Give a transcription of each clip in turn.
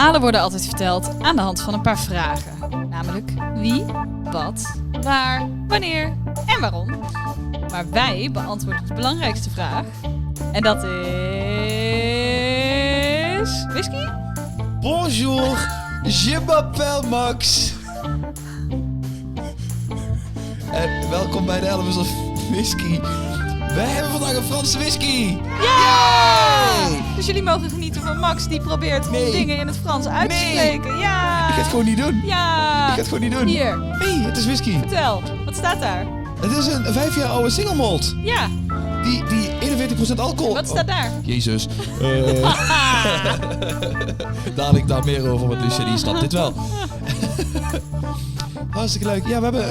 Verhalen worden altijd verteld aan de hand van een paar vragen. Namelijk wie, wat, waar, wanneer en waarom. Maar wij beantwoorden de belangrijkste vraag. En dat is... Whisky? Bonjour, je m'appelle Max. En welkom bij de Elvis of Whisky. Wij hebben vandaag een Franse whisky. Ja! Dus jullie mogen genieten van Max die probeert dingen in het Frans uit te spreken. Ja! Ik ga het gewoon niet doen. Ja! Ik ga het gewoon niet doen. Hier. Hé, het is whisky. Vertel, wat staat daar? Het is een 5 jaar oude single malt. Ja. Die 41% alcohol. Wat staat daar? Jezus. Dadelijk daar meer over, want Lucia die snapt dit wel. Hartstikke leuk. Ja, we hebben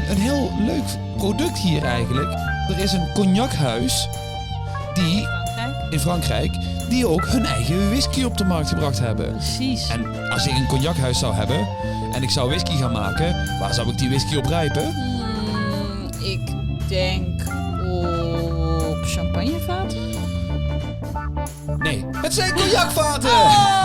een heel leuk product hier eigenlijk. Er is een cognachuis die in Frankrijk die ook hun eigen whisky op de markt gebracht hebben. Precies. En als ik een cognachuis zou hebben en ik zou whisky gaan maken, waar zou ik die whisky op rijpen? Ik denk op champagnevaten. Nee, het zijn cognacvaten! Oh!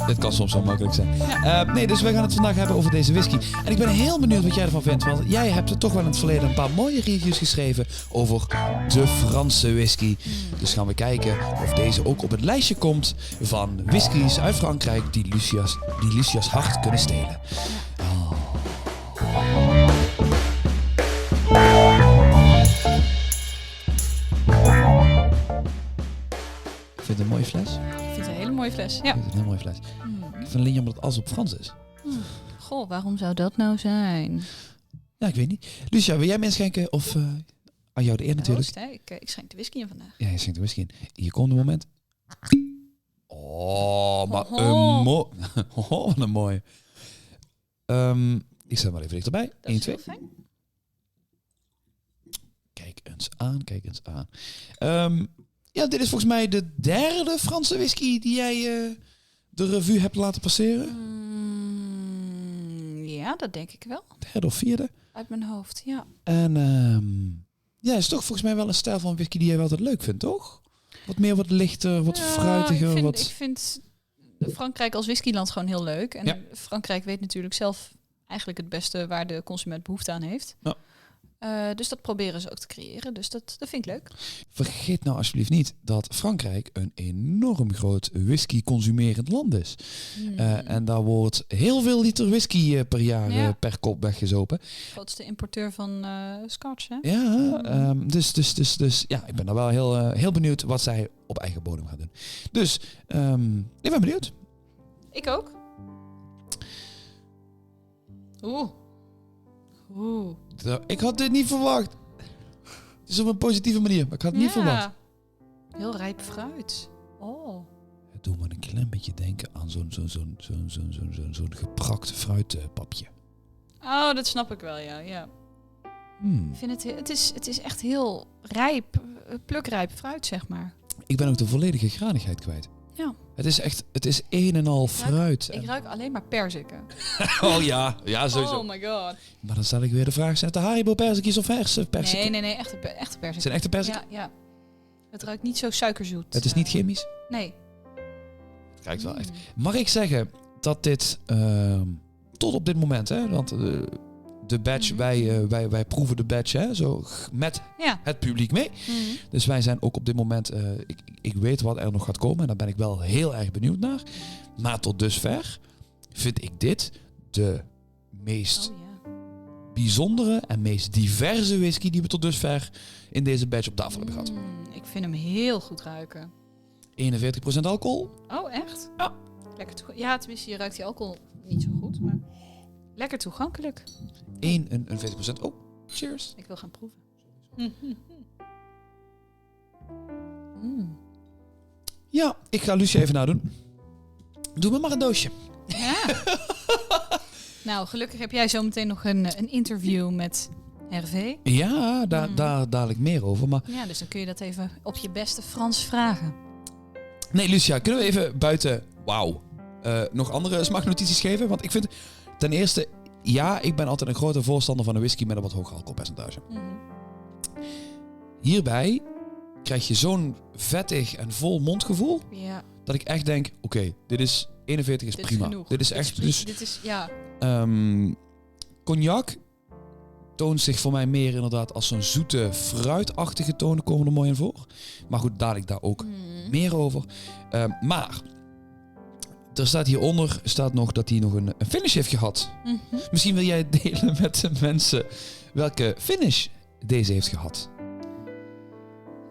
Het kan soms wel makkelijk zijn. Ja. Nee, dus wij gaan het vandaag hebben over deze whisky. En ik ben heel benieuwd wat jij ervan vindt. Want jij hebt er toch wel in het verleden een paar mooie reviews geschreven over de Franse whisky. Dus gaan we kijken of deze ook op het lijstje komt van whiskies uit Frankrijk die Lucia's hart kunnen stelen. Oh. Ik vind het een mooie fles. Ik vind het een hele mooie fles. Ja. Ik vind het een heel mooie fles. Ik vind het alleen jammer dat alles op Frans is. Goh, waarom zou dat nou zijn? Ja, ik weet niet. Lucia, wil jij me inschenken? Of aan jou de eer natuurlijk. Host, ik schenk de whisky in vandaag. Ja, je schenkt de whisky in. Hier komt het moment. Oh, maar wat een mooie. Ik zet maar even dichterbij. 1, 2. Kijk eens aan, kijk eens aan. Ja, dit is volgens mij de derde Franse whisky die jij de revue hebt laten passeren. Ja, dat denk ik wel. Derde of vierde. Uit mijn hoofd, ja. En ja, is toch volgens mij wel een stijl van whisky die jij wel altijd leuk vindt, toch? Wat meer, wat lichter, wat fruitiger. Ik vind Frankrijk als whiskyland gewoon heel leuk. En ja. Frankrijk weet natuurlijk zelf eigenlijk het beste waar de consument behoefte aan heeft. Ja. Dus dat proberen ze ook te creëren. Dus dat vind ik leuk. Vergeet nou alsjeblieft niet dat Frankrijk een enorm groot whisky-consumerend land is. En daar wordt heel veel liter whisky per jaar per kop weggezopen. Grootste importeur van scotch, hè? Ja, dus ja, ik ben daar wel heel benieuwd wat zij op eigen bodem gaan doen. Dus, ik ben benieuwd. Ik ook. Oeh. Ik had dit niet verwacht. Het is op een positieve manier, maar ik had het niet verwacht. Heel rijp fruit. Oh. Het doet me een klein beetje denken aan zo'n geprakt fruitpapje. Oh, dat snap ik wel, ja. Ik vind het is echt heel rijp, plukrijp fruit, zeg maar. Ik ben ook de volledige granigheid kwijt. Ja. Het is een en al fruit. Ik ruik alleen maar perziken. Oh ja, sowieso. Oh my god. Maar dan stel ik weer de vraag, zijn het de Haribo perzikjes of verse perziken? Nee, echte perziken. Zijn echte perziken? Ja. Het ruikt niet zo suikerzoet. Het is niet chemisch? Nee. Het ruikt wel echt. Mag ik zeggen dat dit tot op dit moment, hè, want de badge, wij proeven de badge, hè, zo met het publiek mee. Dus wij zijn ook op dit moment, ik weet wat er nog gaat komen en daar ben ik wel heel erg benieuwd naar. Maar tot dusver vind ik dit de meest bijzondere en meest diverse whisky die we tot dusver in deze badge op tafel hebben gehad. Ik vind hem heel goed ruiken. 41% alcohol. Oh, echt? Ja. Lekker ja, tenminste, je ruikt die alcohol niet zo goed, maar lekker toegankelijk. 41%. Oh, cheers. Ik wil gaan proeven. Ja, ik ga Lucia even nadoen. Doe me maar een doosje. Ja. Nou, gelukkig heb jij zo meteen nog een interview met Hervé. Ja, daar dadelijk meer over. Maar... Ja, dus dan kun je dat even op je beste Frans vragen. Nee, Lucia, kunnen we even buiten nog andere smaaknotities geven? Want ik vind ten eerste, ik ben altijd een grote voorstander van een whisky met een wat hoger alcoholpercentage. Hierbij krijg je zo'n vettig en vol mondgevoel. Ja. dat ik echt denk, oké, dit is 41 is dit prima. Is genoeg. Dit is echt... Dit is, ja. Cognac toont zich voor mij meer inderdaad als zo'n zoete, fruitachtige toon. Daar komen er mooi in voor. Maar goed, dadelijk daar ook meer over. Maar er staat hieronder nog dat hij nog een finish heeft gehad. Mm-hmm. Misschien wil jij delen met de mensen welke finish deze heeft gehad.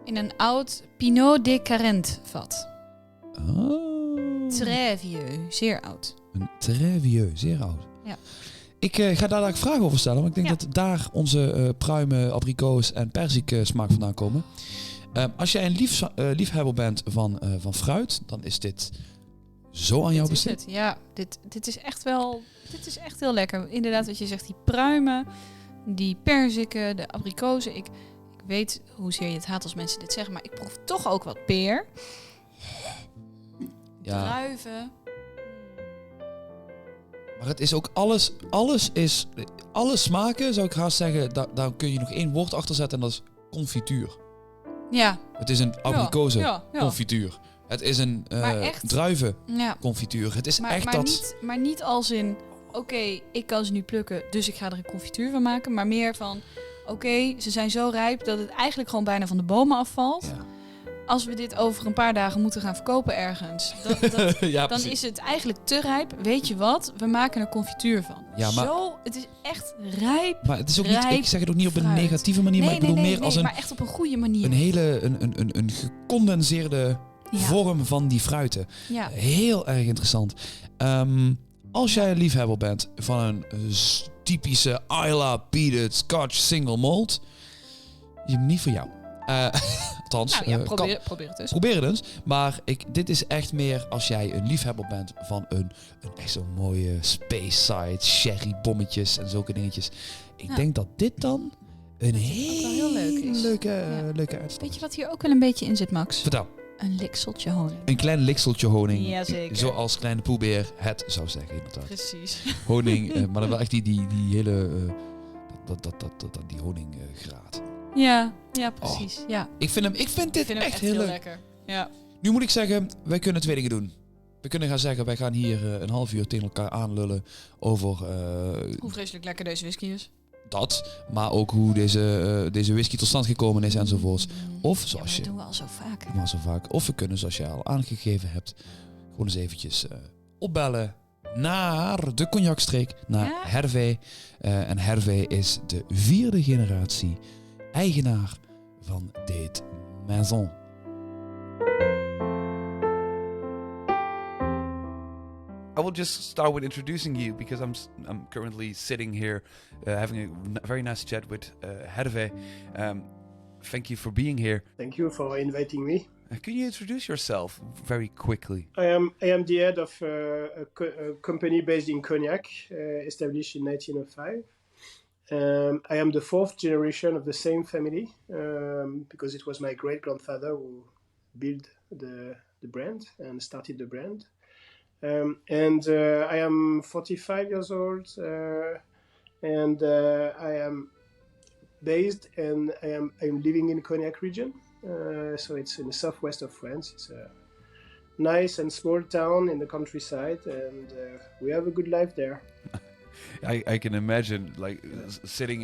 In een oud Pinot de Carent vat. Oh. Très vieux, zeer oud. Een très vieux, zeer oud. Ja. Ik ga daar ook vragen over stellen, want ik denk dat daar onze pruimen, abrikoos en perzik smaak vandaan komen. Als jij een liefhebber bent van fruit, dan is dit zo aan jou besteed. Ja, dit is echt heel lekker. Inderdaad, wat je zegt, die pruimen, die perziken, de abrikozen. Ik weet hoezeer je het haat als mensen dit zeggen, maar ik proef toch ook wat peer. Ja. Druiven. Maar het is ook alle smaken, zou ik haast zeggen, daar kun je nog één woord achter zetten en dat is confituur. Ja. Het is een abrikozen confituur. Het is een druiven confituur. Het is echt dat... Maar niet als in, oké, ik kan ze nu plukken, dus ik ga er een confituur van maken. Maar meer van, oké, ze zijn zo rijp dat het eigenlijk gewoon bijna van de bomen afvalt. Ja. Als we dit over een paar dagen moeten gaan verkopen ergens, dan is het eigenlijk te rijp. Weet je wat? We maken er confituur van. Ja, maar, het is echt rijp. Maar het is ook niet, ik zeg het ook niet op een negatieve manier, maar ik bedoel meer als maar echt op een goede manier. Een hele een gecondenseerde vorm van die fruiten. Ja. Heel erg interessant. Als jij een liefhebber bent van een typische Islay Peated Scotch Single Malt, is hem niet voor jou. Althans, probeer het dus. Probeer het eens. Maar dit is echt meer als jij een liefhebber bent van een echt zo'n mooie Space Side, sherry bommetjes en zulke dingetjes. Ik denk dat dit dan een heel leuke uitslag is. Weet je wat hier ook wel een beetje in zit, Max? Vertel. Een likseltje honing. Een klein likseltje honing. Jazeker. Zoals Kleine Poelbeer het zou zeggen, inderdaad. Precies. Honing, maar dan wel echt die hele... die honinggraad. Ja, precies. Oh. Ja. Ik vind dit echt heel lekker. Ja. Nu moet ik zeggen, wij kunnen 2 dingen doen. We kunnen gaan zeggen, wij gaan hier een half uur tegen elkaar aanlullen over... hoe vreselijk lekker deze whisky is. Dat, maar ook hoe deze whisky tot stand gekomen is enzovoorts. Of zoals dat doen we al zo vaak. Maar zo vaak. Of we kunnen, zoals je al aangegeven hebt, gewoon eens eventjes opbellen naar de cognacstreek, naar Hervé. En Hervé is de 4e generatie eigenaar van dit maison. I will just start with introducing you because I'm currently sitting here having a very nice chat with Hervé. Thank you for being here. Thank you for inviting me. Can you introduce yourself very quickly? I am the head of a company based in Cognac, established in 1905. I am the 4th generation of the same family because it was my great-grandfather who built the brand and started the brand. I am 45 years old and I am based and I'm living in Cognac region. So it's in the southwest of France. It's a nice and small town in the countryside and we have a good life there. I can imagine, like sitting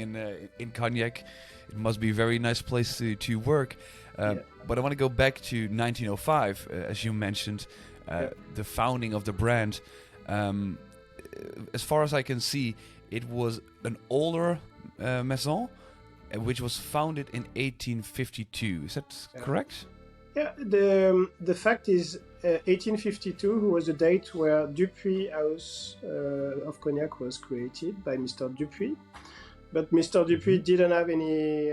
in Cognac, it must be a very nice place to work. But I want to go back to 1905, as you mentioned, the founding of the brand. As far as I can see, it was an older maison, which was founded in 1852. Is that correct? Yeah, the fact is 1852 was the date where Dupuis House of Cognac was created by Mr. Dupuis. But Mr. Dupuis didn't have any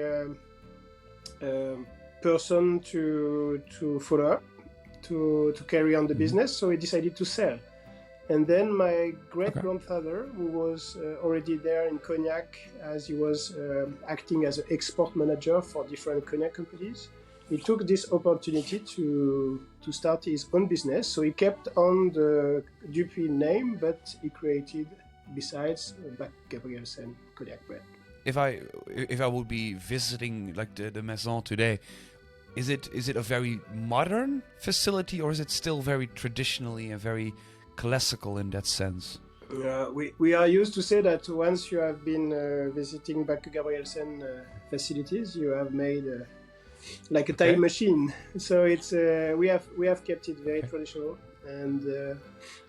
person to follow up, to carry on the business, so he decided to sell. And then my great-grandfather, who was already there in Cognac as he was acting as an export manager for different Cognac companies, he took this opportunity to start his own business. So he kept on the Dupuis name, but he created, besides, Bache Gabrielsen Cognac brand. If I would be visiting like the maison today, Is it a very modern facility, or is it still very traditionally and very classical in that sense? We are used to say that once you have been visiting Bache Gabrielsen facilities, you have made like a time machine. So it's we have kept it very traditional, and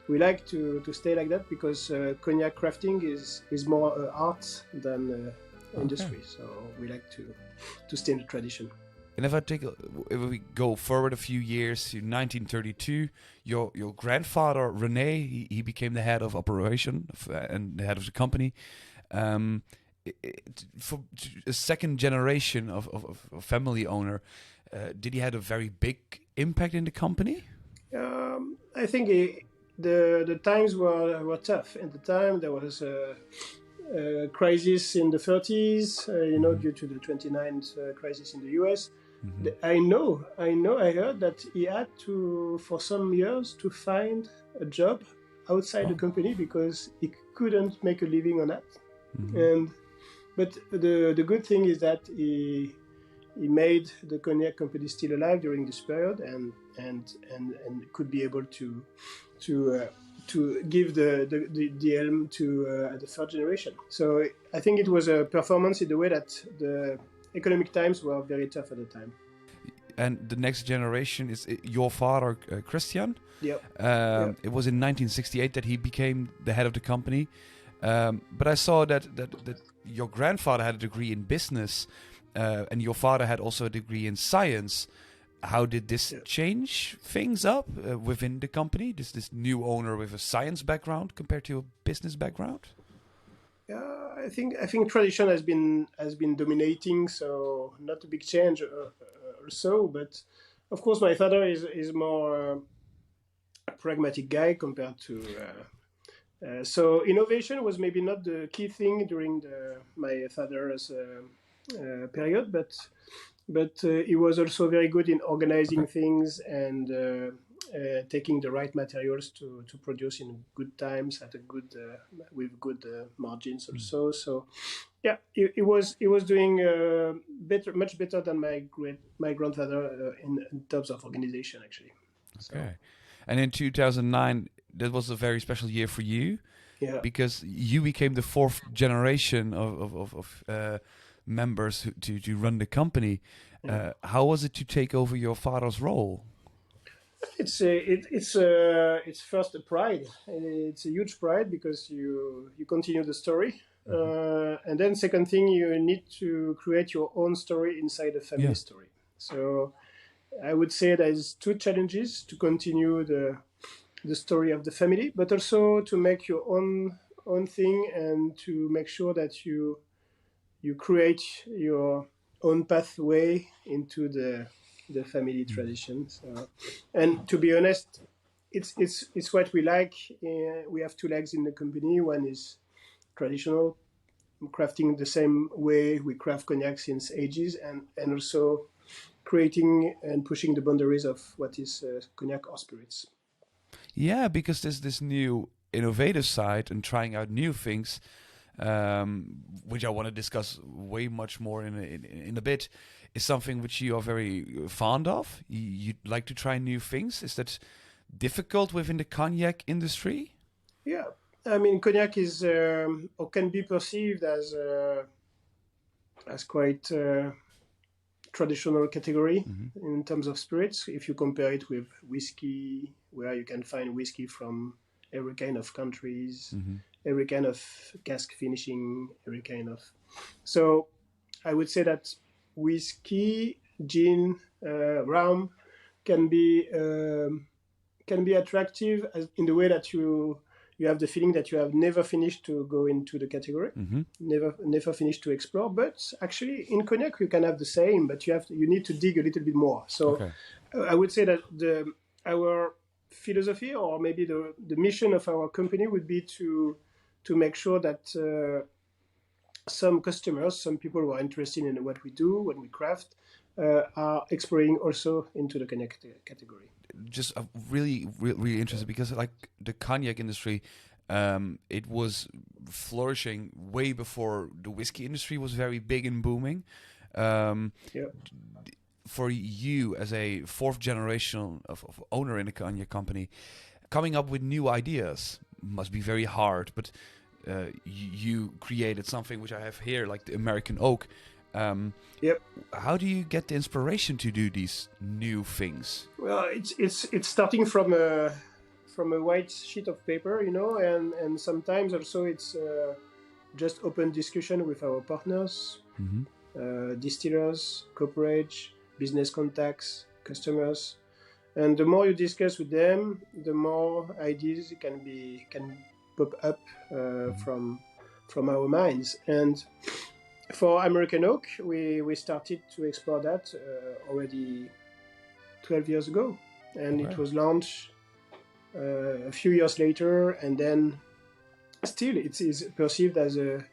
we like to stay like that because cognac crafting is more art than industry. So we like to stay in the tradition. And if we go forward a few years to 1932, your grandfather René, he became the head of operation and the head of the company. For a second generation of family owner, did he have a very big impact in the company? I think the times were tough. At the time, there was a crisis in the 30s, due to the 29th crisis in the US. Mm-hmm. I heard that he had to, for some years, to find a job outside the company because he couldn't make a living on that. Mm-hmm. But the good thing is that he made the cognac company still alive during this period and could be able to give the helm to the third generation. So I think it was a performance in the way that the economic times were very tough at the time. And the next generation is your father, Christian. Yep. It was in 1968 that he became the head of the company. But I saw that your grandfather had a degree in business, and your father had also a degree in science. How did this change things up within the company? This new owner with a science background compared to a business background? I think tradition has been dominating, so not a big change or so. But of course, my father is more a pragmatic guy compared to. So innovation was maybe not the key thing during my father's period, but he was also very good in organizing things and taking the right materials to produce in good times at a good with good margins also. So yeah, he was doing much better than my grandfather in terms of organization actually. Okay, and in 2009. That was a very special year for you, because you became the fourth generation of members to run the company. How was it to take over your father's role? It's first a pride. It's a huge pride because you continue the story, and then second thing, you need to create your own story inside the family story. So I would say there's two challenges to continue the story of the family, but also to make your own thing and to make sure that you create your own pathway into the family tradition. So, and to be honest, it's what we like. We have two legs in the company. One is traditional, crafting the same way we craft cognac since ages, and also creating and pushing the boundaries of what is cognac or spirits. Yeah, because there's this new innovative side and trying out new things, which I want to discuss way much more in a bit, is something which you are very fond of. You like to try new things. Is that difficult within the cognac industry? Yeah, I mean, cognac is or can be perceived as quite traditional category in terms of spirits. If you compare it with whiskey, where you can find whiskey from every kind of countries, every kind of cask finishing, every kind of. So I would say that whiskey, gin, rum can be attractive in the way that you have the feeling that you have never finished to go into the category, never finished to explore. But actually, in cognac, you can have the same, but you need to dig a little bit more. So I would say that our philosophy, or maybe the mission of our company, would be to make sure that some customers, some people who are interested in what we do, when we craft, are exploring also into the cognac category. Just really interested, because like the cognac industry, it was flourishing way before the whiskey industry was very big and booming. for you as a fourth generation of owner in a cognac company, coming up with new ideas must be very hard. But you created something which I have here, like the American oak. Yep. How do you get the inspiration to do these new things? Well, it's starting from a white sheet of paper, and sometimes also it's just open discussion with our partners, distillers, corporate, business contacts, customers, and the more you discuss with them, the more ideas can pop up from our minds. And for American oak, we started to explore that already 12 years ago, and it was launched a few years later, and then still it is perceived as a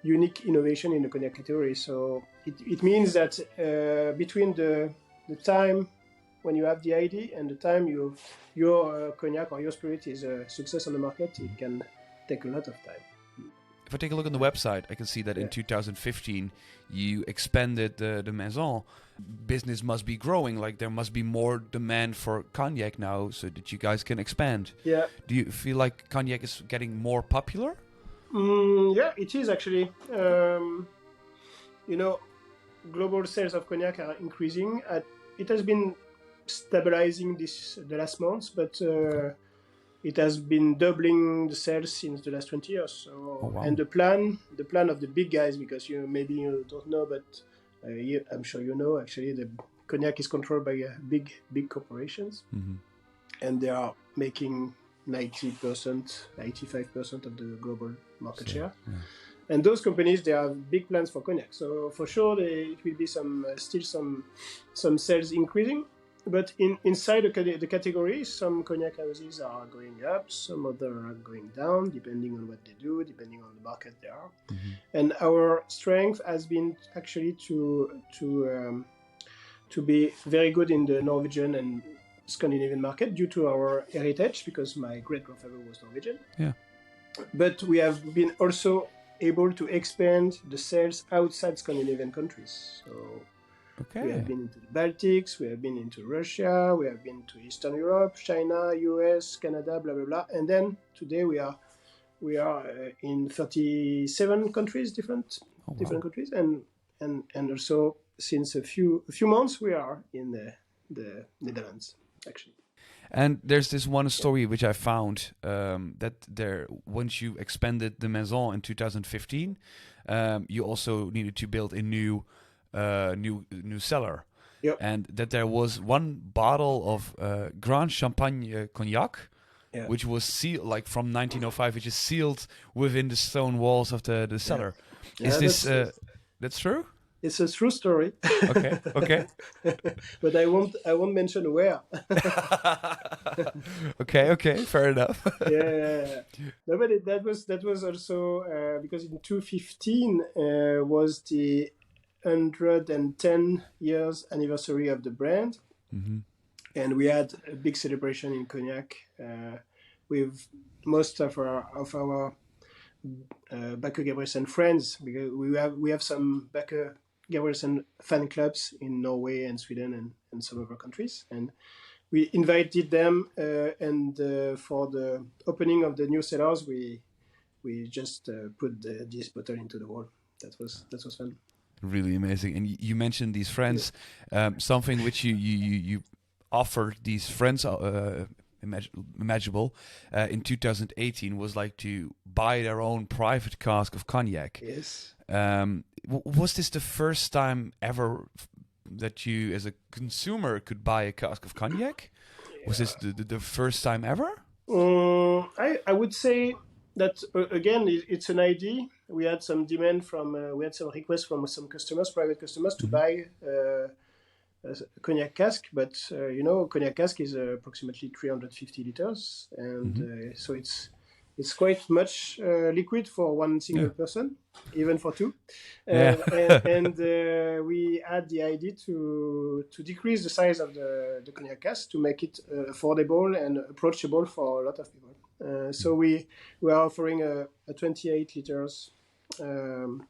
unique innovation in the cognac category. So it means that between the time when you have the idea and the time your cognac or your spirit is a success on the market, it can take a lot of time. If I take a look on the website, I can see that in 2015 you expanded the maison. Business must be growing, like there must be more demand for cognac now, so that you guys can expand. Yeah. Do you feel like cognac is getting more popular? Yeah, it is actually. Global sales of cognac are increasing. It has been stabilizing the last months, but it has been doubling the sales since the last 20 years. So, and the plan of the big guys, because maybe you don't know, but I'm sure you know. Actually, the cognac is controlled by big corporations, and they are making 90%, 95% of the global market share. Yeah. And those companies, they have big plans for cognac. So for sure, it will be still some sales increasing. But inside the category, some cognac houses are going up, some other are going down, depending on what they do, depending on the market they are. And our strength has been actually to be very good in the Norwegian and Scandinavian market due to our heritage, because my great-grandfather was Norwegian. Yeah. But we have been also able to expand the sales outside Scandinavian countries. So we have been into the Baltics, we have been into Russia, we have been to Eastern Europe, China, US, Canada, blah blah blah. And then today we are in 37 countries, different countries, and also since a few months we are in the Netherlands, actually. And there's this one story which I found that once you expanded the maison in 2015, you also needed to build a new cellar. Yep. And that there was one bottle of Grand Champagne Cognac, which was sealed, like from 1905, which is sealed within the stone walls of the cellar. Yeah. Is this that's true? It's a true story. Okay. But I won't mention where. Okay, fair enough. Yeah. No, but that was also because in 2015 was the 110 years anniversary of the brand, and we had a big celebration in Cognac with most of our Bache Gabrielsen friends, because we have some Bache Gabrielsen fan clubs in Norway and Sweden and some other countries, and we invited them and for the opening of the new cellars we just put this bottle into the wall. That was fun. Really amazing. And you mentioned these friends, something which you offered these friends imaginable in 2018 was like to buy their own private cask of cognac. Yes. Was this the first time ever that you as a consumer could buy a cask of cognac? Yeah. Was this the first time ever? I would say that again it's an idea. We had some demand we had some requests from some customers, private customers, to buy a cognac cask, but cognac cask is approximately 350 liters, and so it's quite much liquid for one single person, even for two. And we had the idea to decrease the size of the cognac cask to make it affordable and approachable for a lot of people. So we are offering a 28 liters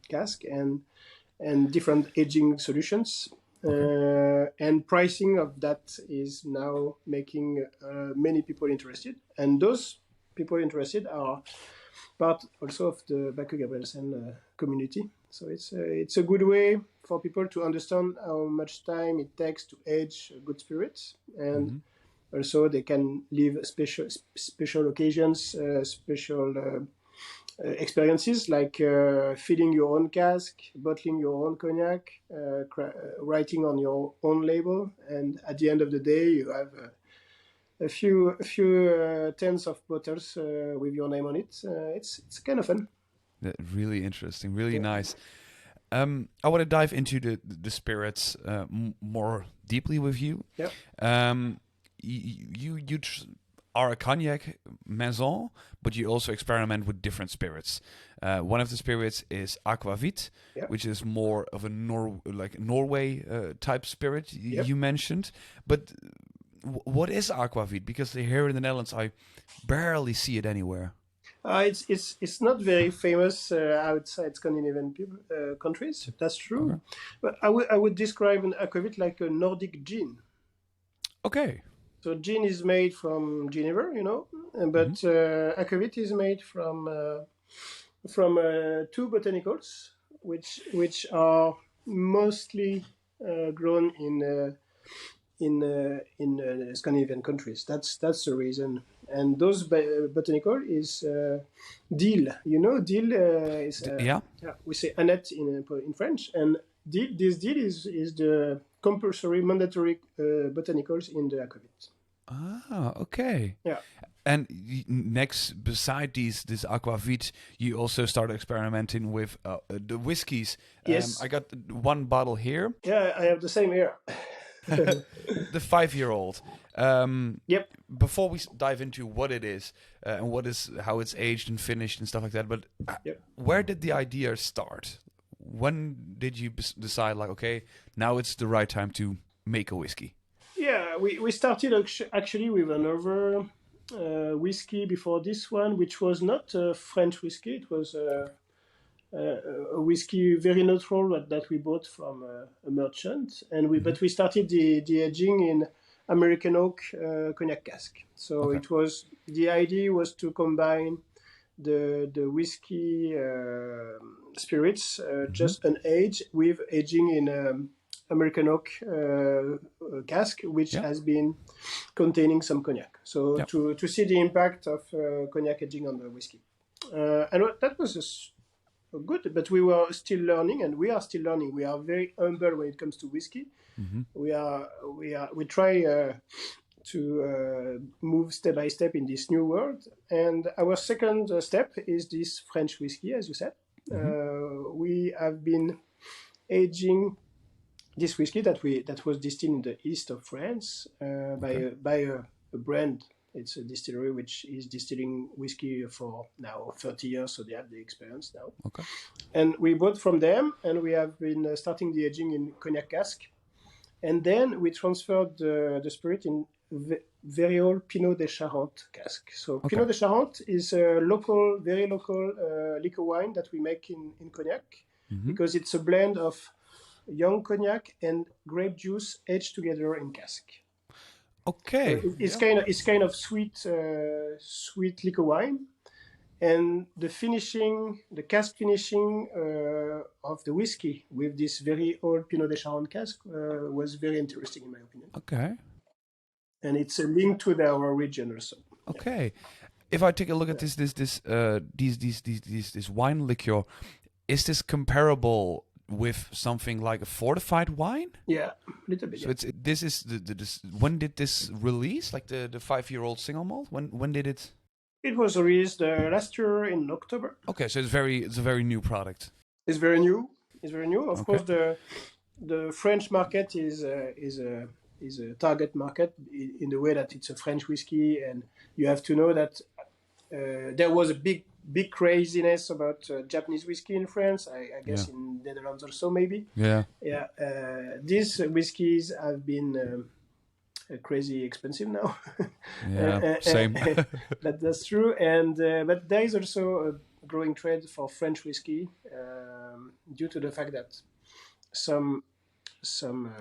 cask and different aging solutions. And pricing of that is now making many people interested. And those people interested are part also of the Bache Gabrielsen community. So it's a good way for people to understand how much time it takes to age good spirits, and also they can live special occasions, special experiences like filling your own cask, bottling your own cognac, writing on your own label, and at the end of the day you have a few tens of bottles with your name on it. It's kind of fun. Really interesting, really nice. I want to dive into the spirits more deeply with you. Yeah. You are a cognac maison, but you also experiment with different spirits. One of the spirits is aquavit, which is more of a Norway type spirit you mentioned. But what is aquavit? Because here in the Netherlands, I barely see it anywhere. It's not very famous outside Scandinavian countries. That's true. Okay. But I would describe an aquavit like a Nordic gin. Okay. So gin is made from Geneva, but aquavit is made from two botanicals, which are mostly grown in Scandinavian countries. That's the reason. And those botanical is dill. Dill is we say annette in French, and this dill is the compulsory mandatory botanicals in the aquavit. Ah, okay. Yeah. And next, beside this aquavit, you also start experimenting with the whiskies. Yes. I got one bottle here. Yeah, I have the same here. The 5-year-old. Yep. Before we dive into what it is and how it's aged and finished and stuff like that, but where did the idea start? When did you decide, like, okay, now it's the right time to make a whiskey? Yeah, we started actually with another whiskey before this one, which was not a French whiskey. It was a whiskey very neutral that we bought from a merchant, but we started the aging in American oak cognac cask. So the idea was to combine the whiskey spirits just an age with aging in American oak cask, which has been containing some cognac. So to see the impact of cognac aging on the whiskey, and that was good, but we were still learning, and we are still learning. We are very humble when it comes to whiskey. We try to move step by step in this new world. And our second step is this French whiskey, as you said. We have been aging this whiskey that was distilled in the east of France by a brand. It's a distillery which is distilling whiskey for now 30 years, so they have the experience now. Okay. And we bought from them, and we have been starting the aging in cognac cask. And then we transferred the spirit in very old Pinot de Charente cask. So Pinot de Charente is a very local liquor wine that we make in cognac, because it's a blend of young cognac and grape juice aged together in cask. Okay. So it's kind of sweet liquor wine, and the cask finishing of the whiskey with this very old Pinot de Charente cask was very interesting in my opinion. Okay. And it's a link to our region also. Okay. If I take a look at this wine liqueur, is this comparable with something like a fortified wine? Yeah, a little bit. So this is when did this release? Like the 5-year-old single malt? When did it? It was released last year in October. Okay, so it's a very new product. It's very new. Of course, the French market is a target market in the way that it's a French whiskey, and you have to know that there was a big craziness about Japanese whiskey in France. I guess in Netherlands also maybe. Yeah. These whiskeys have been crazy expensive now. Yeah, same. That's true. And but there is also a growing trend for French whiskey due to the fact that some some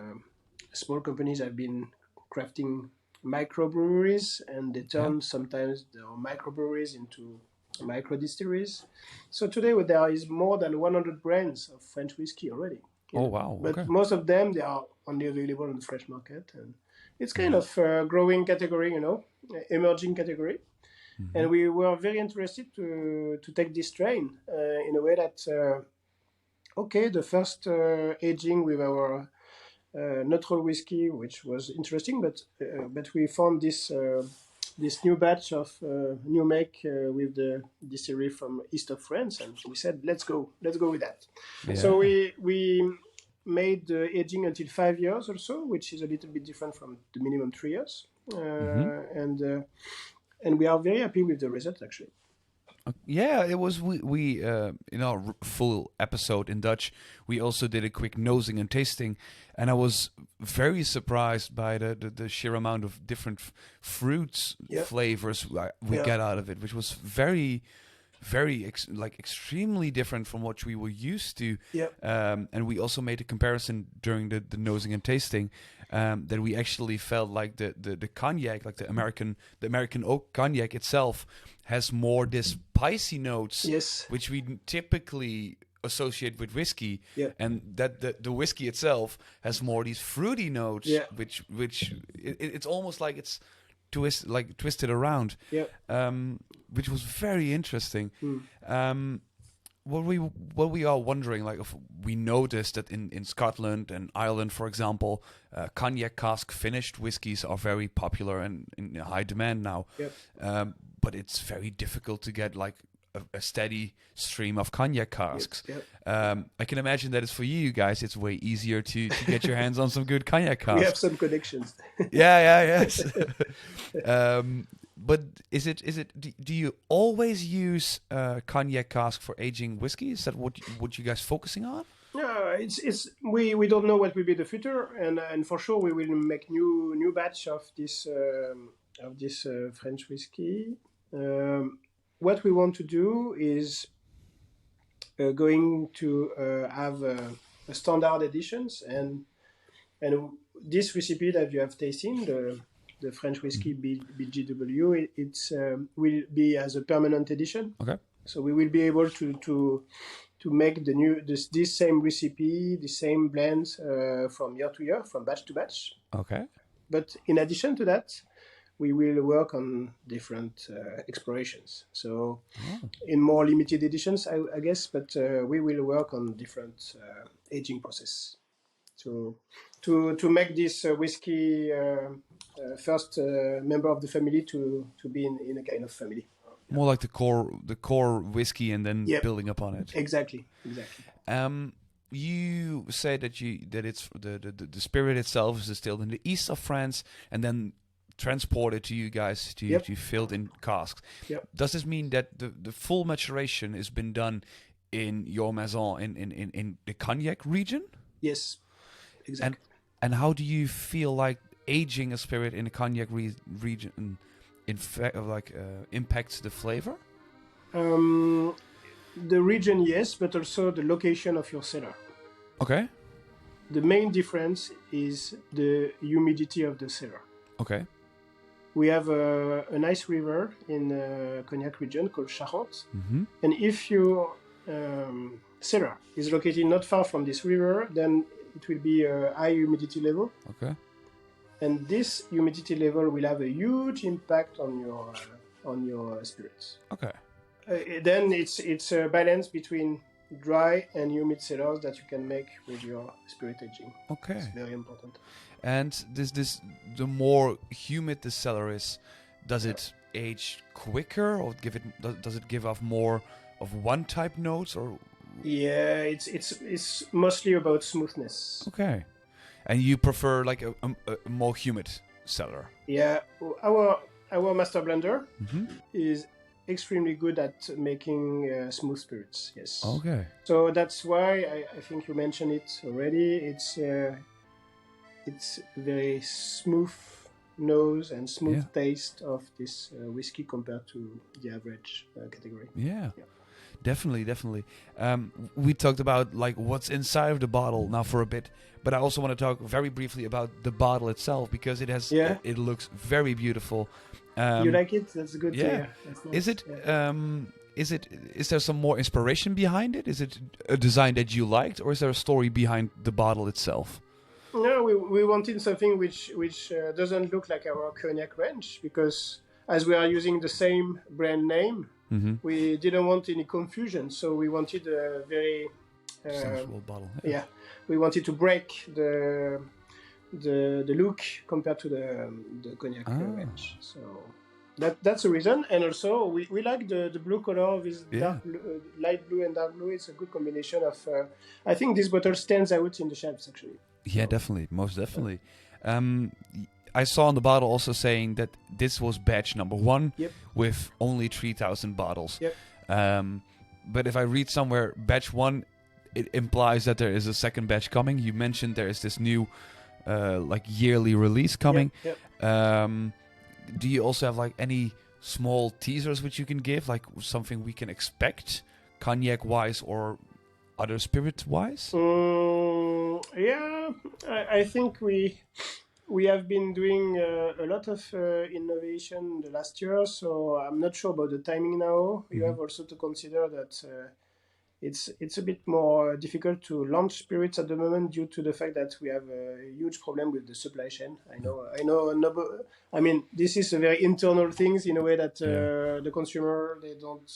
small companies have been crafting microbreweries, and they turn sometimes their microbreweries into micro distilleries. So today there is more than 100 brands of French whiskey already. Wow! But most of them, they are only available on the French market, and it's kind of a growing category, emerging category. Mm-hmm. And we were very interested to take this strain in a way that, the first aging with our neutral whiskey, which was interesting, but we found this new batch of new make with the distillery from east of France, and we said, let's go with that. Yeah. So we made the aging until 5 years or so, which is a little bit different from the minimum 3 years, and we are very happy with the result, actually. Yeah, it was. We in our full episode in Dutch, we also did a quick nosing and tasting, and I was very surprised by the sheer amount of different fruits flavors we get out of it, which was very, very extremely different from what we were used to. And we also made a comparison during the nosing and tasting. That we actually felt like the cognac, like the American oak cognac itself, has more this spicy notes, which we typically associate with whiskey, and that the whiskey itself has more these fruity notes, which it's almost like it's twisted around, which was very interesting. What we are wondering, like, if we noticed that in Scotland and Ireland, for example, cognac cask finished whiskies are very popular and in high demand now. But it's very difficult to get like a steady stream of cognac casks. I can imagine that it's for you guys. It's way easier to get your hands on some good cognac casks. We have some connections. Yes. But do you always use cognac cask for aging whiskey? Is that what you guys focusing on? No, we don't know what will be the future, and for sure we will make new batch of this French whiskey. What we want to do is going to have a standard editions, and this recipe that you have tasting, the French whiskey BGW, it will be as a permanent edition. Okay. So we will be able to make this same recipe, the same blends from year to year, from batch to batch. Okay. But in addition to that, we will work on different explorations. So in more limited editions, I guess, but we will work on different aging process. So to make this whiskey first member of the family to be in a kind of family. More like the core whiskey, and then building upon it. Exactly. You say that it's the spirit itself is distilled in the east of France, and then transported to you guys to filled in casks. Does this mean that the full maturation has been done in your maison in the Cognac region? Yes, exactly. And how do you feel like aging a spirit in the Cognac region impacts the flavor? The region, yes, but also the location of your cellar. Okay. The main difference is the humidity of the cellar. Okay. We have a nice river in the Cognac region called Charente. Mm-hmm. And if your cellar is located not far from this river, then it will be a high humidity level. Okay. And this humidity level will have a huge impact on your spirits. Okay. Then it's a balance between dry and humid cellars that you can make with your spirit aging. Okay. It's very important. And the more humid the cellar is, does it age quicker, or does it give off more of one type notes, or? Yeah, it's mostly about smoothness. Okay. And you prefer like a more humid cellar? Yeah, our master blender is extremely good at making smooth spirits. Yes. Okay. So that's why I think you mentioned it already. It's very smooth nose and smooth taste of this whiskey compared to the average category. Yeah. Definitely. We talked about like what's inside of the bottle now for a bit, but I also want to talk very briefly about the bottle itself because it has it looks very beautiful. You like it? That's good. Yeah. Nice. Is there some more inspiration behind it? Is it a design that you liked, or is there a story behind the bottle itself? No, we wanted something which doesn't look like our cognac range, because as we are using the same brand name, we didn't want any confusion. So we wanted a very sensual bottle. Yeah, we wanted to break the look compared to the cognac range. So that's the reason. And also we like the blue color of this dark blue, light blue and dark blue. It's a good combination of. I think this bottle stands out in the shelves actually. Yeah, definitely, most definitely. I saw on the bottle also saying that this was batch number 1 with only 3,000 bottles. Yep. But if I read somewhere batch 1, it implies that there is a second batch coming. You mentioned there is this new like yearly release coming. Yep. Do you also have like any small teasers which you can give, like something we can expect, cognac-wise or other spirit-wise? Yeah, I think we have been doing a lot of innovation the last year, so I'm not sure about the timing now. You have also to consider that it's a bit more difficult to launch spirits at the moment due to the fact that we have a huge problem with the supply chain. I know. I mean, this is a very internal things in a way that the consumer, they don't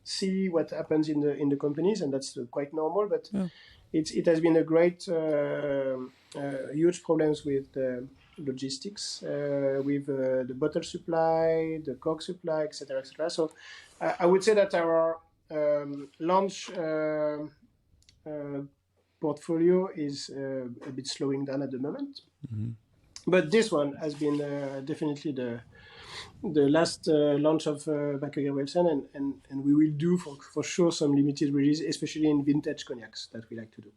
see what happens in the companies, and that's quite normal. But it has been a great huge problems with logistics, with the bottle supply, the cork supply, etc., etc. So I would say that our launch portfolio is a bit slowing down at the moment. But this one has been definitely the last launch of Bache Gabrielsen, and we will do for sure some limited release, especially in vintage cognacs that we like to do.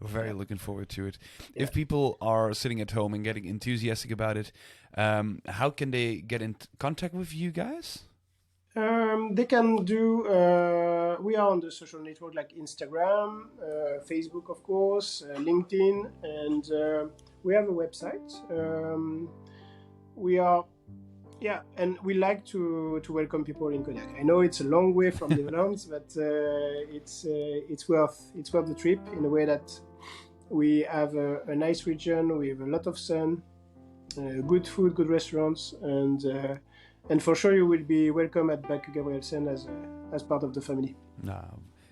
We're very looking forward to it. If people are sitting at home and getting enthusiastic about it, how can they get in contact with you guys? They can do. We are on the social network like Instagram, Facebook, of course, LinkedIn, and we have a website. We are, and we like to welcome people in Cognac. I know it's a long way from the Netherlands, but it's worth the trip in a way that we have a nice region with a lot of sun, good food, good restaurants, and for sure you will be welcome at Bache Gabrielsen as part of the family.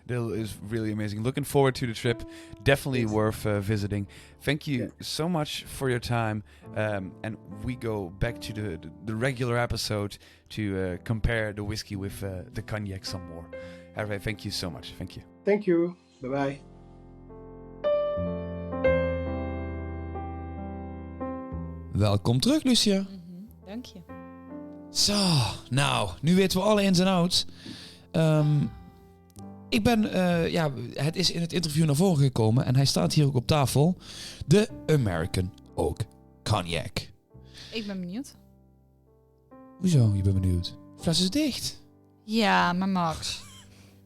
That is really amazing. Looking forward to the trip. Definitely worth visiting. Thank you so much for your time. And we go back to the regular episode to compare the whiskey with the cognac some more. Hervé, thank you so much. Thank you. Thank you. Bye-bye. Welkom terug, Lucia. Dank je. Zo, nou, nu weten we alle ins en outs. Ik ben, het is in het interview naar voren gekomen en hij staat hier ook op tafel. De American Oak Cognac. Ik ben benieuwd. Hoezo, je bent benieuwd? Fles is dicht. Ja, maar Max.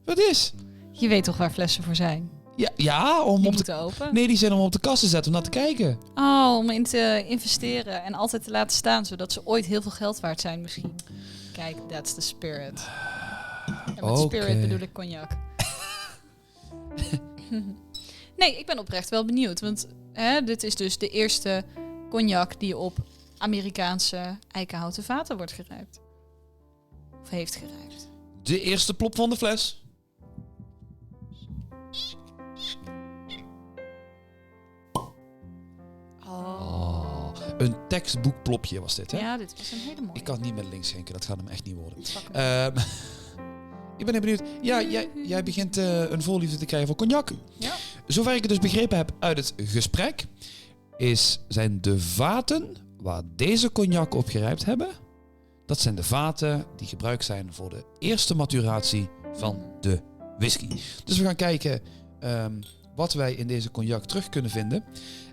Wat is? Je weet toch waar flessen voor zijn? Ja, om die op moeten open. Nee, die zijn om op de kast te zetten, om naar te kijken. Oh, om in te investeren en altijd te laten staan, zodat ze ooit heel veel geld waard zijn misschien. Kijk, that's the spirit. En met spirit bedoel ik cognac. Nee, ik ben oprecht wel benieuwd. Want dit is dus de eerste cognac die op Amerikaanse eikenhouten vaten wordt gerijpt. Of heeft gerijpt. De eerste plop van de fles. Oh. Een tekstboekplopje was dit, hè? Ja, dit was een hele mooie. Ik kan het niet met links schenken, dat gaat hem echt niet worden. Ik ben heel benieuwd. Ja, jij begint een voorliefde te krijgen voor cognac. Ja. Zover ik het dus begrepen heb uit het gesprek, zijn de vaten waar deze cognac op gerijpt hebben, dat zijn de vaten die gebruikt zijn voor de eerste maturatie van de whisky. Dus we gaan kijken wat wij in deze cognac terug kunnen vinden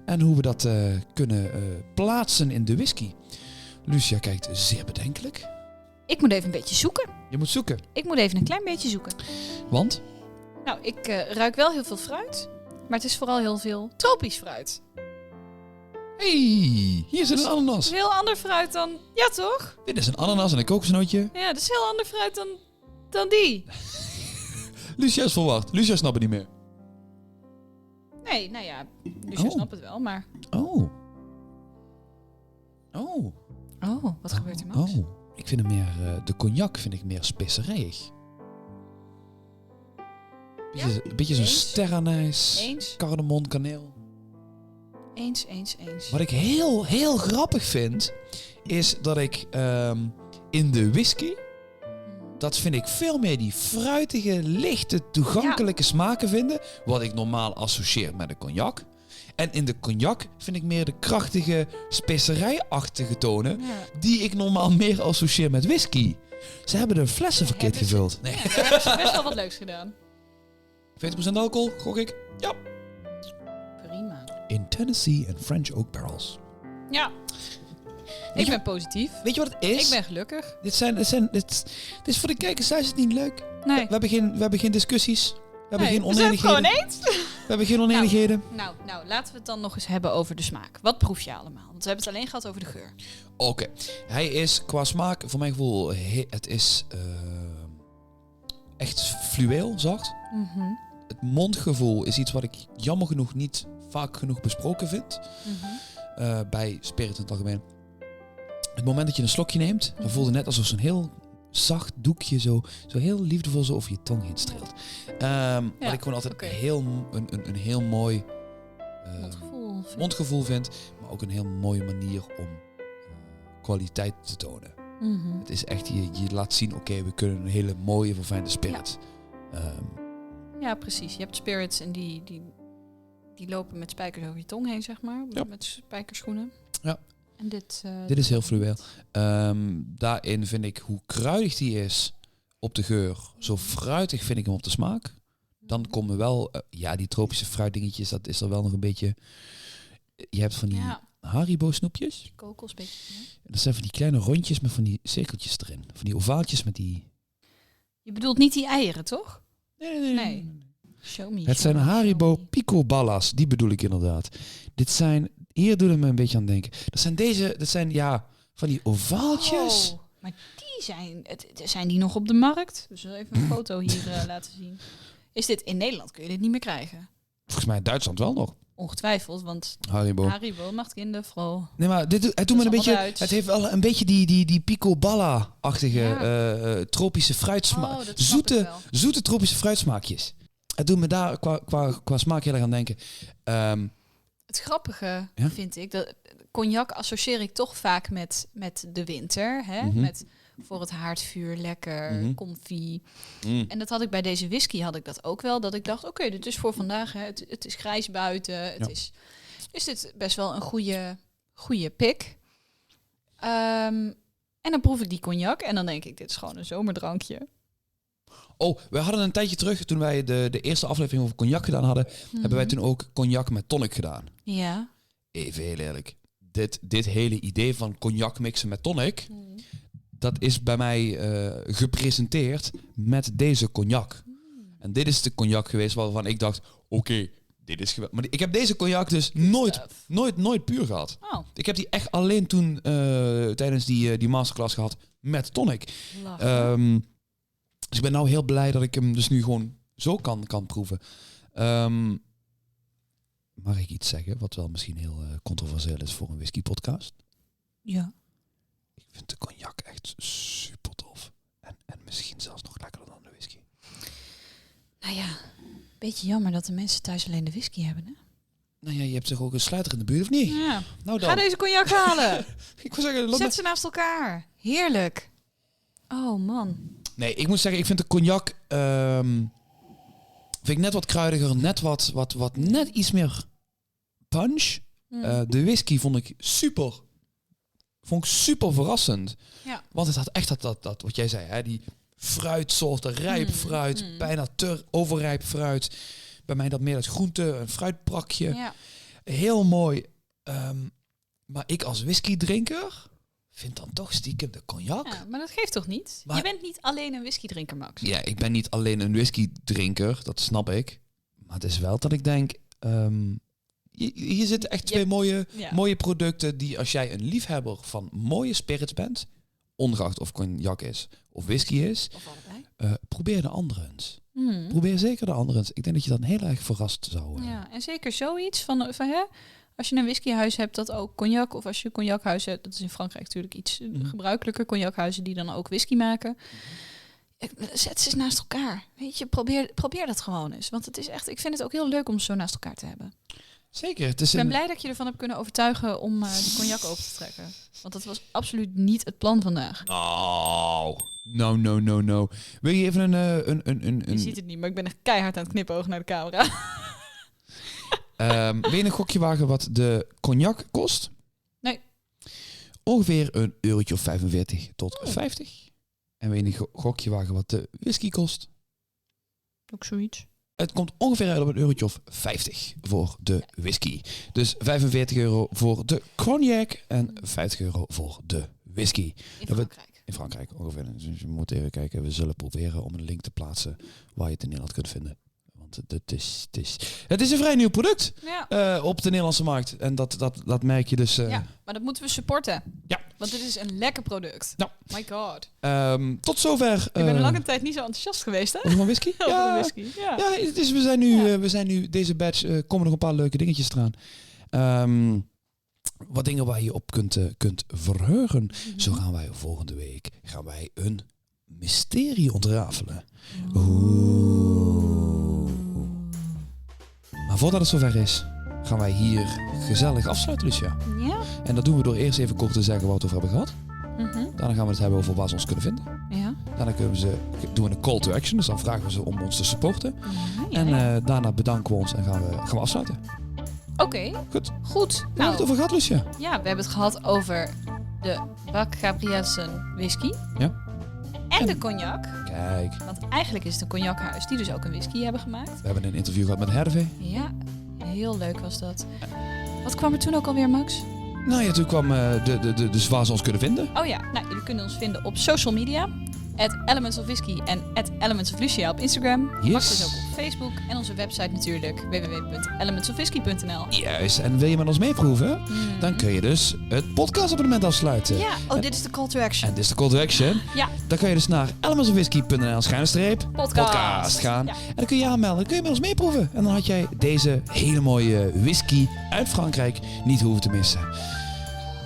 en hoe we dat kunnen plaatsen in de whisky. Lucia kijkt zeer bedenkelijk. Ik moet even een beetje zoeken. Je moet zoeken. Ik moet even een klein beetje zoeken. Want? Nou, ik ruik wel heel veel fruit. Maar het is vooral heel veel tropisch fruit. Hey, hier zit een ananas. Dat is heel ander fruit dan... Ja, toch? Dit is een ananas en een kokosnootje. Ja, dat is heel ander fruit dan die. Lucia is verwacht. Lucia snapt het niet meer. Nee, nou ja. Lucia snapt het wel, maar... Oh, wat gebeurt er, Max? Ik vind hem meer... de cognac vind ik meer specerijig. Een beetje zo'n eens. sterrenijs. Eens. Cardamom, kaneel. Eens. Wat ik heel grappig vind, is dat ik in de whisky, dat vind ik veel meer die fruitige, lichte, toegankelijke smaken vinden, wat ik normaal associeer met de cognac. En in de cognac vind ik meer de krachtige, specerijachtige tonen, die ik normaal meer associeer met whisky. Ze hebben de flessen verkeerd gevuld. Nee. Ja, daar hebben ze best wel wat leuks gedaan. 40% alcohol, gok ik. Ja. Prima. In Tennessee en French Oak Barrels. Ja. Ik ben positief. Weet je wat het is? Ik ben gelukkig. Dit is voor de kijkers thuis niet leuk. Nee. We hebben geen discussies. We hebben geen we zijn het oneenigheden. gewoon eens. We hebben geen oneenigheden. Nou, laten we het dan nog eens hebben over de smaak. Wat proef je allemaal? Want we hebben het alleen gehad over de geur. Oké. Hij is qua smaak, voor mijn gevoel, het is echt fluweel, zacht. Mhm. Het mondgevoel is iets wat ik jammer genoeg niet vaak genoeg besproken vind. Bij spirit in het algemeen. Het moment dat je een slokje neemt, dan voelde het net alsof zo'n heel zacht doekje zo heel liefdevol zo over je tong heen streelt. Wat ik gewoon altijd een heel mooi mondgevoel vind, maar ook een heel mooie manier om kwaliteit te tonen. Het is echt, je laat zien, oké, we kunnen een hele mooie, verfijnde spirit. Ja, precies. Je hebt spirits en die lopen met spijkers over je tong heen, zeg maar. Ja. Met spijkerschoenen. Ja. En dit is heel fluweel. Daarin vind ik hoe kruidig die is op de geur, zo fruitig vind ik hem op de smaak. Dan komen wel, die tropische fruitdingetjes, dat is er wel nog een beetje... Je hebt van die Haribo snoepjes. Kokosbeetje. Dat zijn van die kleine rondjes met van die cirkeltjes erin. Van die ovaaltjes met die... Je bedoelt niet die eieren, toch? Nee. Show me. Het zijn Haribo Picoballas, die bedoel ik inderdaad. Dit zijn, hier doet het me een beetje aan denken. Dat zijn van die ovaaltjes. Oh, maar zijn die nog op de markt? Dus even een foto hier laten zien. Is dit in Nederland? Kun je dit niet meer krijgen? Volgens mij in Duitsland wel nog. Ongetwijfeld, want Haribo macht kindervrouw. Nee, maar het doet me een beetje. Het heeft wel een beetje die picoballa-achtige tropische fruitsmaak. Zoete tropische fruitsmaakjes. Het doet me daar qua smaak heel erg aan denken. Het grappige vind ik, dat cognac associeer ik toch vaak met de winter. Hè? Met voor het haardvuur, lekker, comfy. En dat had ik bij deze whisky, had ik dat ook wel. Dat ik dacht, oké, dit is voor vandaag. Hè. Het is grijs buiten. Is dit best wel een goede pick. En dan proef ik die cognac en dan denk ik, dit is gewoon een zomerdrankje. Oh, we hadden een tijdje terug, toen wij de eerste aflevering over cognac gedaan hadden, hebben wij toen ook cognac met tonic gedaan. Ja. Even heel eerlijk. Dit hele idee van cognac mixen met tonic, dat is bij mij gepresenteerd met deze cognac. En dit is de cognac geweest waarvan ik dacht, oké, dit is geweldig. Maar ik heb deze cognac dus nooit puur gehad. Oh. Ik heb die echt alleen toen tijdens die masterclass gehad met tonic. Dus ik ben nou heel blij dat ik hem dus nu gewoon zo kan proeven. Mag ik iets zeggen wat wel misschien heel controversieel is voor een whisky podcast? Ja. Ik vind de cognac echt super tof. En misschien zelfs nog lekkerder dan de whisky. Nou ja, beetje jammer dat de mensen thuis alleen de whisky hebben, hè? Nou ja, je hebt toch ook een sluiter in de buurt, of niet? Ja. Nou dan. Ga deze cognac halen. Ik wil zeggen, zet ze naast elkaar. Heerlijk. Oh man. Nee, ik moet zeggen, ik vind de cognac vind ik net wat kruidiger, net iets meer punch. De whisky vond ik super verrassend. Ja. Want het had echt dat wat jij zei, hè, die fruitsoorten, rijp fruit, bijna te overrijp fruit. Bij mij dat meer dat groente, een fruitprakje. Ja. Heel mooi. Maar ik als whisky drinker vind dan toch stiekem de cognac. Ja, maar dat geeft toch niet? Maar, je bent niet alleen een whiskydrinker, Max. Ja, ik ben niet alleen een whiskydrinker, dat snap ik. Maar het is wel dat ik denk... hier zitten echt twee mooie producten die als jij een liefhebber van mooie spirits bent, ongeacht of cognac is of whisky is, of allebei. Probeer de andere eens. Probeer zeker de andere eens. Ik denk dat je dan heel erg verrast zou... Ja, en zeker zoiets van als je een whiskyhuis hebt dat ook cognac, of als je een cognachuis hebt, dat is in Frankrijk natuurlijk iets gebruikelijker, cognachuizen die dan ook whisky maken. Zet ze eens naast elkaar. Weet je, probeer dat gewoon eens. Want het is echt, ik vind het ook heel leuk om ze zo naast elkaar te hebben. Zeker. Ik ben blij dat je ervan hebt kunnen overtuigen om die cognac open te trekken. Want dat was absoluut niet het plan vandaag. No. Wil je even een... Je ziet het niet, maar ik ben echt keihard aan het knipogen naar de camera. Wil je een gokje wagen wat de cognac kost? Nee. Ongeveer een eurotje of 45 tot 50. En wil je een gokje wagen wat de whisky kost? Ook zoiets. Het komt ongeveer uit op een eurotje of 50 voor de whisky. Dus 45 euro voor de cognac en 50 euro voor de whisky. In Frankrijk ongeveer. Dus je moet even kijken. We zullen proberen om een link te plaatsen waar je het in Nederland kunt vinden. Want het is een vrij nieuw product op de Nederlandse markt. En dat merk je dus... Ja, maar dat moeten we supporten. Ja. Want dit is een lekker product. Nou. My god. Tot zover... Ik ben een lange tijd niet zo enthousiast geweest, hè? Over whisky? Over de whisky, ja. Ja, dus we zijn nu deze batch... komen nog een paar leuke dingetjes eraan. Wat dingen waar je op kunt verheugen. Zo gaan wij volgende week een mysterie ontrafelen. Maar voordat het zover is, gaan wij hier gezellig afsluiten, Lucia. Ja. En dat doen we door eerst even kort te zeggen waar we het over hebben gehad. Daarna gaan we het hebben over waar ze ons kunnen vinden. Ja. Daarna doen we een call to action, dus dan vragen we ze om ons te supporten. En daarna bedanken we ons en gaan we afsluiten. Oké. Goed. Waar hebben we het over gehad, Lucia? Ja, we hebben het gehad over de Bache Gabrielsen whisky. Ja. En de cognac. Kijk. Want eigenlijk is het een cognachuis die dus ook een whisky hebben gemaakt. We hebben een interview gehad met Hervé. Ja, heel leuk was dat. Wat kwam er toen ook alweer, Max? Nou ja, toen kwam dus waar ze ons kunnen vinden. Oh ja, nou, jullie kunnen ons vinden op social media. @elementsofwhisky en @elementsoflucia op Instagram. Yes. Max is ook op Facebook. En onze website natuurlijk, www.elementsofwhisky.nl. Juist, en wil je met ons meeproeven? Dan kun je dus het podcastabonnement afsluiten. Ja, dit is de call to action. En dit is de call to action. Ja. Dan kun je dus naar elementsofwhisky.nl/podcast gaan. Ja. En dan kun je aanmelden. Dan kun je met ons meeproeven. En dan had jij deze hele mooie whisky uit Frankrijk niet hoeven te missen.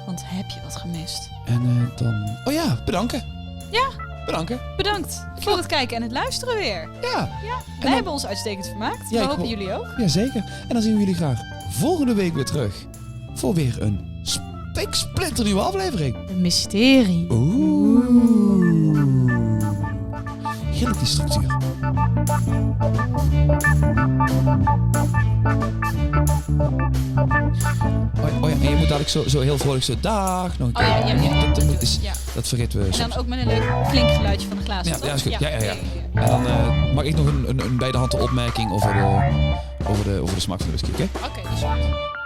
Want heb je wat gemist? En dan... Oh ja, bedanken. Ja. Bedankt voor het kijken en het luisteren weer. Ja. Wij hebben ons uitstekend vermaakt. We hopen jullie ook. Jazeker. En dan zien we jullie graag volgende week weer terug. Voor weer een splinternieuwe aflevering. Een mysterie. Heerlijk die structuur. Oh ja, en je moet dadelijk zo heel vrolijk zo dag nog een keer. Dat vergeten we en soms. dan ook met een leuk klinkgeluidje van de glazen. Ja, is goed. Ja. En dan mag ik nog een bij de hand opmerking over de smaak van de whisky, oké? Oké, dat is goed.